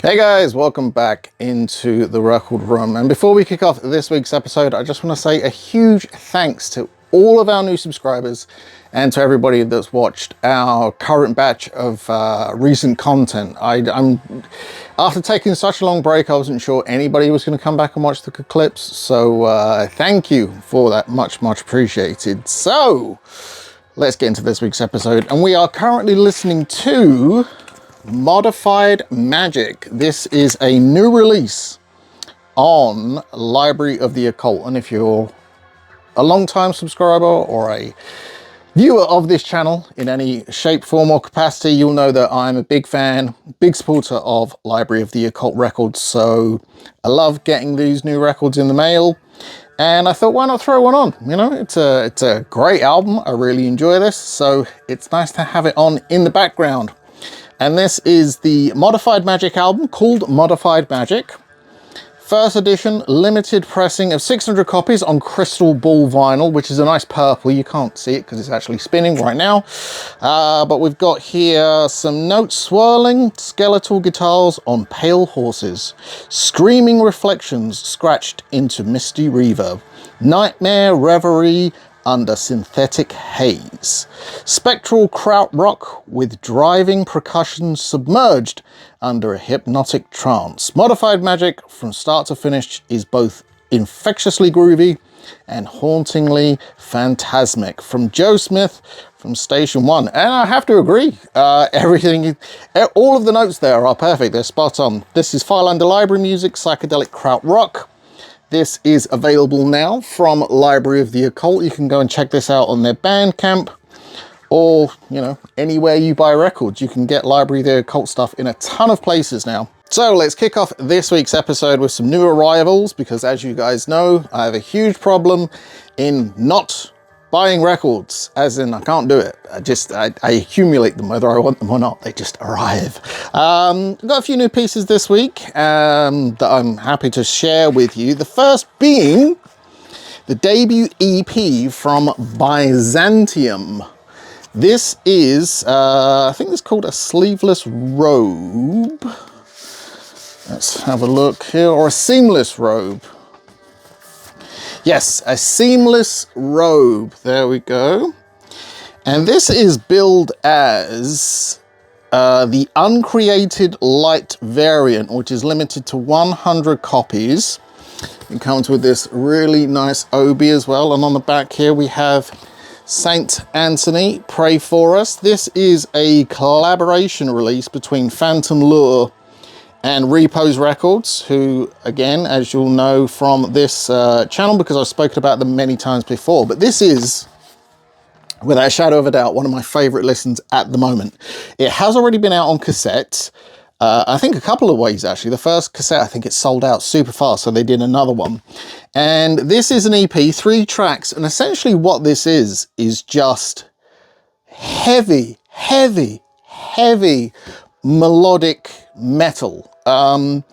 Hey guys, welcome back into the record room. And before we kick off this week's episode, I just want to say a huge thanks to all of our new subscribers and to everybody that's watched our current batch of recent content. After taking such a long break, I wasn't sure anybody was going to come back and watch the clips. So thank you for that, much appreciated. So let's get into this week's episode. And we are currently listening to Modified Magic. This is a new release on Library of the Occult, and if you're a long-time subscriber or a viewer of this channel in any shape, form or capacity, you'll know that I'm a big fan, big supporter of Library of the Occult records. So I love getting these new records in the mail, and I thought, why not throw one on? You know, it's a great album. I really enjoy this, so it's nice to have it on in the background. And this is the Modified Magic album called Modified Magic. First edition, limited pressing of 600 copies on crystal ball vinyl, which is a nice purple. You can't see it because it's actually spinning right now. But we've got here some notes swirling, skeletal guitars on pale horses, screaming reflections scratched into misty reverb, nightmare reverie under synthetic haze, spectral krautrock with driving percussion submerged under a hypnotic trance. Modified Magic from start to finish is both infectiously groovy and hauntingly phantasmic. From Joe Smith from Station 1. And I have to agree, everything, all of the notes there are perfect. They're spot on. This is File Under Library Music, Psychedelic Krautrock. This is available now from Library of the Occult. You can go and check this out on their Bandcamp, or, you know, anywhere you buy records. You can get Library of the Occult stuff in a ton of places now. So let's kick off this week's episode with some new arrivals, because as you guys know, I have a huge problem in not buying records, as in I can't do it. I accumulate them whether I want them or not. They just arrive. Got a few new pieces this week that I'm happy to share with you. The first being the debut EP from Byzantium. This is, I think it's called a sleeveless robe. Let's have a look here, or a seamless robe. Yes, a seamless robe. There we go. And this is billed as the uncreated light variant, which is limited to 100 copies. It comes with this really nice obi as well. And on the back here we have Saint Anthony, Pray For Us. This is a collaboration release between Phantom Lure and Repose Records, who, again, as you'll know from this channel, because I've spoken about them many times before, but this is, without a shadow of a doubt, one of my favorite listens at the moment. It has already been out on cassette, I think a couple of ways actually. The first cassette, I think it sold out super fast, so they did another one. And this is an EP, 3 tracks, and essentially what this is just heavy melodic metal. Kind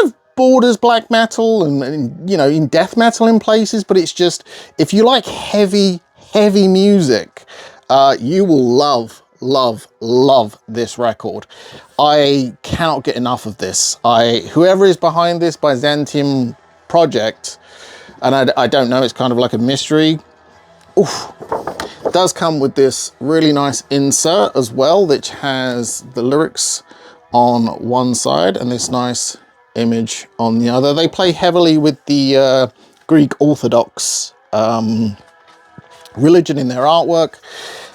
of borders black metal and, you know, in death metal in places, but it's just, if you like heavy music, you will love this record. I cannot get enough of this. Whoever is behind this Byzantium project, and I don't know, it's kind of like a mystery. Oof. It does come with this really nice insert as well, which has the lyrics on one side and this nice image on the other. They play heavily with the Greek Orthodox religion in their artwork.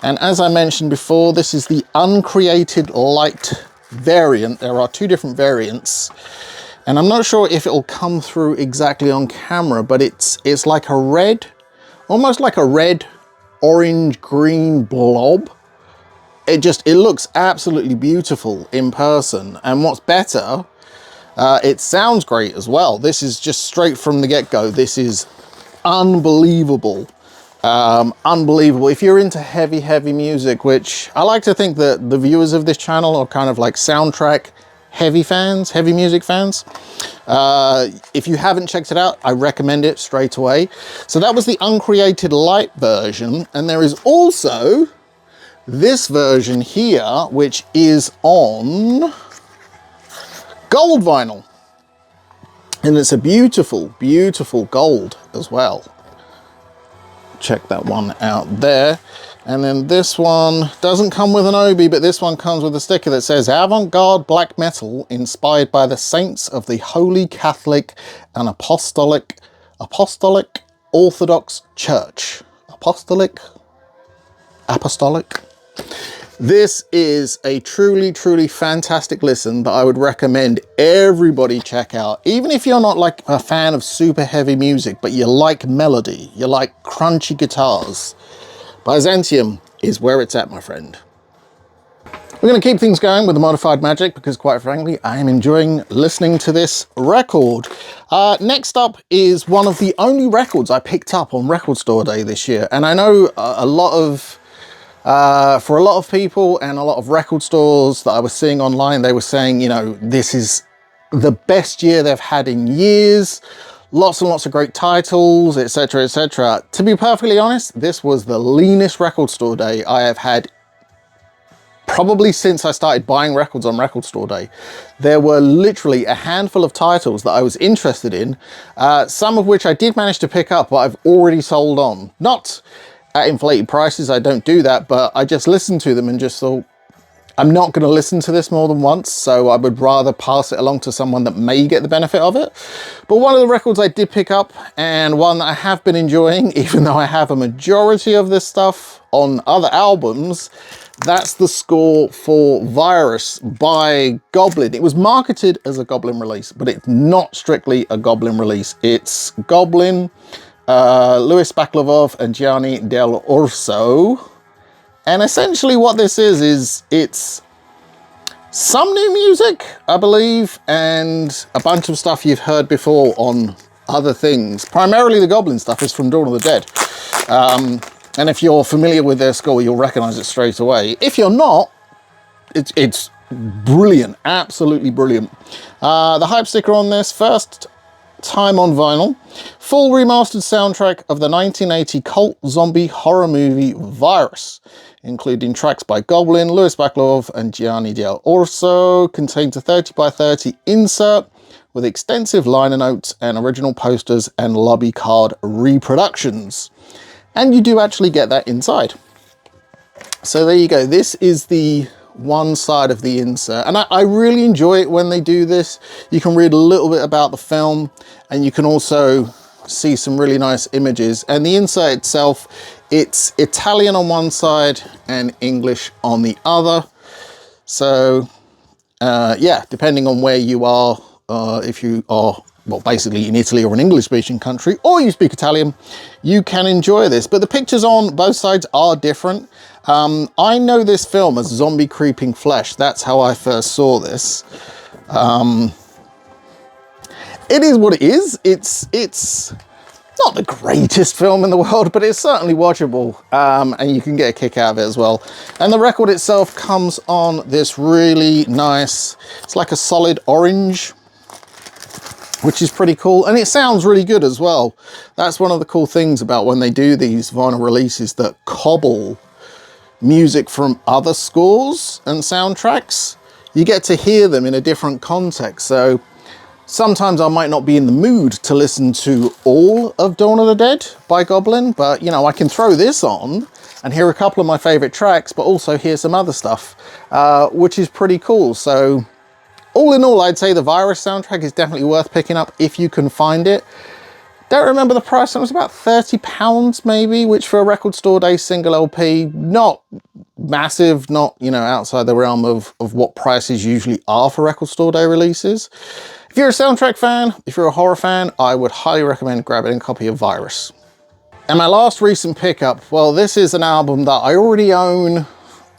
And as I mentioned before, this is the uncreated light variant. There are 2 different variants, and I'm not sure if it'll come through exactly on camera, but it's like a red, almost like a red, orange, green blob. It looks absolutely beautiful in person. And what's better, it sounds great as well. This is just straight from the get-go. This is unbelievable. Unbelievable. If you're into heavy music, which I like to think that the viewers of this channel are kind of like soundtrack heavy music fans. If you haven't checked it out, I recommend it straight away. So that was the uncreated light version. And there is also this version here, which is on gold vinyl. And it's a beautiful, beautiful gold as well. Check that one out there. And then this one doesn't come with an obi, but this one comes with a sticker that says avant-garde black metal inspired by the saints of the Holy Catholic and Apostolic Orthodox Church. Apostolic? This is a truly, truly fantastic listen that I would recommend everybody check out. Even if you're not like a fan of super heavy music, but you like melody, you like crunchy guitars, Byzantium is where it's at, my friend. We're going to keep things going with the Modified Magic because, quite frankly, I am enjoying listening to this record. Next up is one of the only records I picked up on Record Store Day this year. And I know for a lot of people and a lot of record stores that I was seeing online, they were saying, you know, this is the best year they've had in years. Lots and lots of great titles, etc, etc. To be perfectly honest, this was the leanest Record Store Day I have had probably since I started buying records on Record Store Day. There were literally a handful of titles that I was interested in, some of which I did manage to pick up, but I've already sold on. Not at inflated prices, I don't do that, but I just listened to them and just thought, I'm not going to listen to this more than once, so I would rather pass it along to someone that may get the benefit of it. But one of the records I did pick up, and one that I have been enjoying, even though I have a majority of this stuff on other albums, that's the score for Virus by Goblin. It was marketed as a Goblin release, but it's not strictly a Goblin release. It's Goblin, Louis Baklavov and Gianni Del Orso. And essentially what this is it's some new music, I believe, and a bunch of stuff you've heard before on other things. Primarily the Goblin stuff is from Dawn of the Dead. And if you're familiar with their score, you'll recognize it straight away. If you're not, it's brilliant, absolutely brilliant. The hype sticker on this, first time on vinyl, full remastered soundtrack of the 1980 cult zombie horror movie Virus, including tracks by Goblin, Louis Baklavov and Gianni Del Orso, contains a 30 by 30 insert with extensive liner notes and original posters and lobby card reproductions. And you do actually get that inside. So there you go. This is the one side of the insert, and I really enjoy it when they do this. You can read a little bit about the film, and you can also see some really nice images. And the insert itself, it's Italian on one side and English on the other. So yeah, depending on where you are, if you are, well, basically in Italy or an English-speaking country, or you speak Italian, you can enjoy this. But the pictures on both sides are different. I know this film as Zombie Creeping Flesh. That's how I first saw this. It is what it is. It's not the greatest film in the world, but it's certainly watchable, and you can get a kick out of it as well. And the record itself comes on this really nice, it's like a solid orange, which is pretty cool, and it sounds really good as well. That's one of the cool things about when they do these vinyl releases that cobble music from other scores and soundtracks. You get to hear them in a different context. So sometimes I might not be in the mood to listen to all of Dawn of the Dead by Goblin, but you know, I can throw this on and hear a couple of my favorite tracks, but also hear some other stuff, which is pretty cool. So all in all, I'd say the Virus soundtrack is definitely worth picking up if you can find it. Don't remember the price, it was about £30 maybe, which for a Record Store Day single LP, not massive, not, you know, outside the realm of what prices usually are for Record Store Day releases. If you're a soundtrack fan, if you're a horror fan, I would highly recommend grabbing a copy of Virus. And my last recent pickup, well, this is an album that I already own.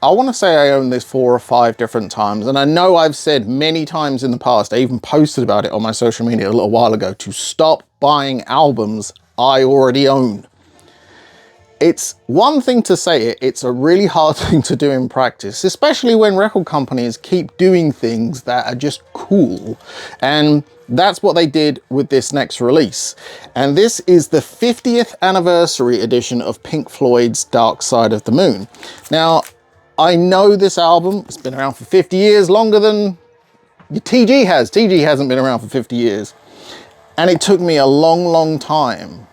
I want to say I own this 4 or 5 different times, and I know I've said many times in the past, I even posted about it on my social media a little while ago, to stop buying albums I already own. It's one thing to say it, it's a really hard thing to do in practice, especially when record companies keep doing things that are just cool. And that's what they did with this next release. And this is the 50th anniversary edition of Pink Floyd's Dark Side of the Moon. Now, I know this album, it's been around for 50 years, longer than TG has. TG hasn't been around for 50 years. And it took me a long time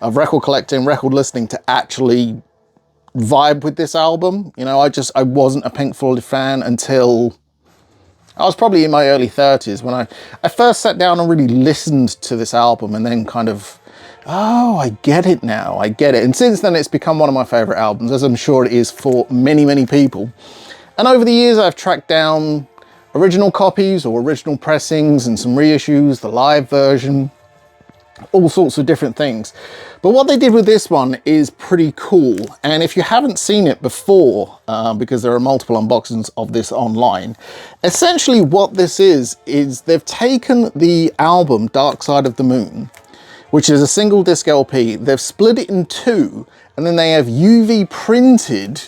of record collecting, record listening to actually vibe with this album. You know, I wasn't a Pink Floyd fan until I was probably in my early 30s when I first sat down and really listened to this album, and then kind of, oh, I get it now, I get it. And since then it's become one of my favorite albums, as I'm sure it is for many people. And over the years I've tracked down original copies or original pressings and some reissues, the live version, all sorts of different things. But what they did with this one is pretty cool. And if you haven't seen it before, because there are multiple unboxings of this online, essentially what this is they've taken the album Dark Side of the Moon, which is a single disc LP, they've split it in two, and then they have UV printed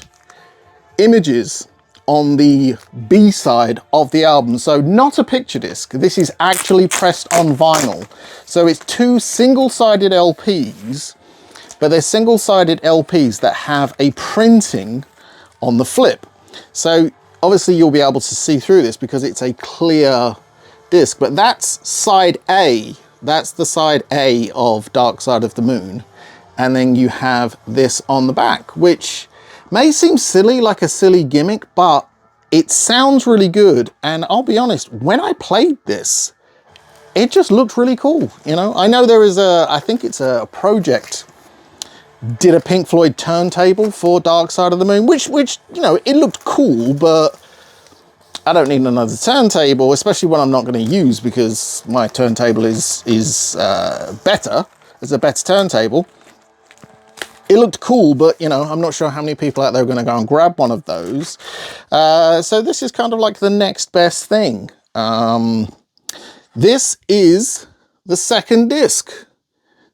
images on the B side of the album. So not a picture disc, this is actually pressed on vinyl. So it's two single-sided LPs, but they're single-sided LPs that have a printing on the flip. So obviously you'll be able to see through this because it's a clear disc, but that's side A. That's the side A of Dark Side of the Moon. And then you have this on the back, which may seem silly, like a silly gimmick, but it sounds really good. And I'll be honest, when I played this, it just looked really cool. You know, I know there is I think it's a project did a Pink Floyd turntable for Dark Side of the Moon, which, you know, it looked cool, but I don't need another turntable, especially when I'm not going to use, because my turntable is better. It's a better turntable. It looked cool, but, you know, I'm not sure how many people out there are going to go and grab one of those. So this is kind of like the next best thing. This is the second disc.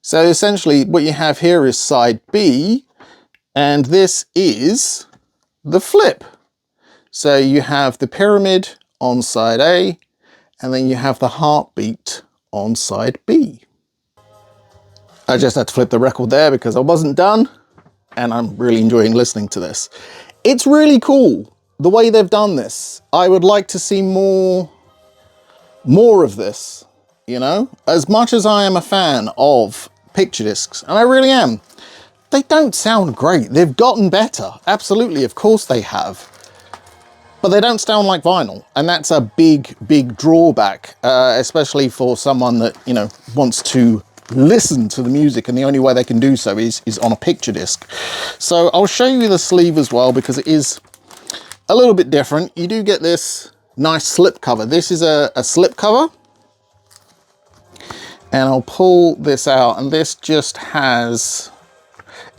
So essentially what you have here is side B, and this is the flip. So you have the pyramid on side A, and then you have the heartbeat on side B. I just had to flip the record there because I wasn't done, and I'm really enjoying listening to this. It's really cool the way they've done this. I would like to see more of this, you know? As much as I am a fan of picture discs, and I really am, they don't sound great. They've gotten better, absolutely, of course they have. But they don't sound like vinyl, and that's a big drawback, especially for someone that, you know, wants to listen to the music, and the only way they can do so is on a picture disc. So I'll show you the sleeve as well, because it is a little bit different. You do get this nice slip cover. This is a slip cover, and I'll pull this out, and this just has,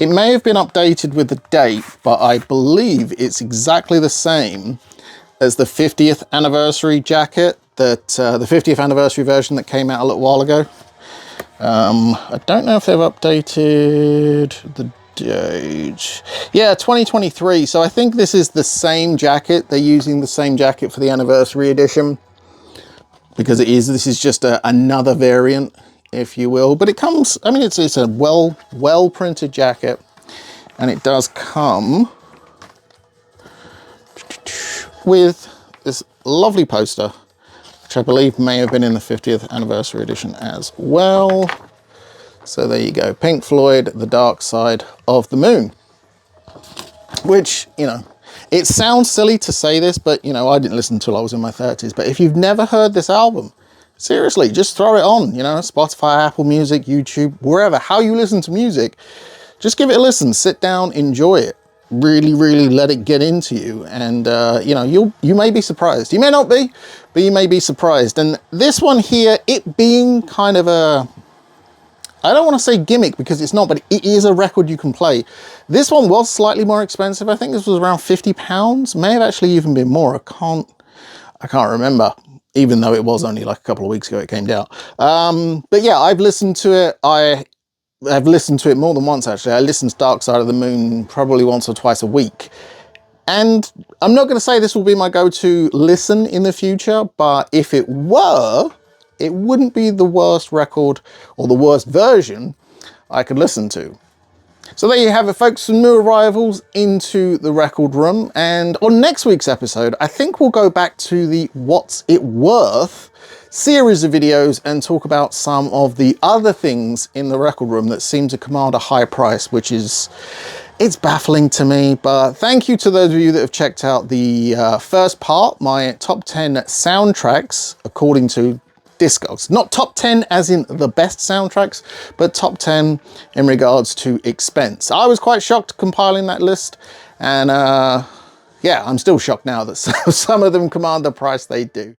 it may have been updated with the date, but I believe it's exactly the same as the 50th anniversary jacket, that the 50th anniversary version that came out a little while ago. I don't know if they've updated the date. Yeah, 2023. So I think this is the same jacket. They're using the same jacket for the anniversary edition, because this is just another variant, if you will. But it comes, I mean, it's a well printed jacket, and it does come with this lovely poster, which I believe may have been in the 50th anniversary edition as well. So there you go, Pink Floyd, The Dark Side of the Moon. Which, you know, it sounds silly to say this, but, you know, I didn't listen until I was in my 30s. But if you've never heard this album, seriously, just throw it on, you know, Spotify, Apple Music, YouTube, wherever, how you listen to music. Just give it a listen, sit down, enjoy it. Really let it get into you, and you know, you may be surprised. You may not be, but you may be surprised. And this one here, it being kind of a, I don't want to say gimmick, because it's not, but it is a record you can play. This one was slightly more expensive. I think this was around £50. May have actually even been more. I can't remember, even though it was only like a couple of weeks ago it came out. But yeah, I've listened to it. I've listened to it more than once, actually. I listen to Dark Side of the Moon probably once or twice a week. And I'm not going to say this will be my go-to listen in the future, but if it were, it wouldn't be the worst record or the worst version I could listen to. So there you have it, folks, some new arrivals into the record room. And on next week's episode, I think we'll go back to the What's It Worth series of videos and talk about some of the other things in the record room that seem to command a high price, which is, it's baffling to me. But thank you to those of you that have checked out the first part, my top 10 soundtracks according to Discogs. Not top 10 as in the best soundtracks, but top 10 in regards to expense. I was quite shocked compiling that list, and yeah, I'm still shocked now that some of them command the price they do.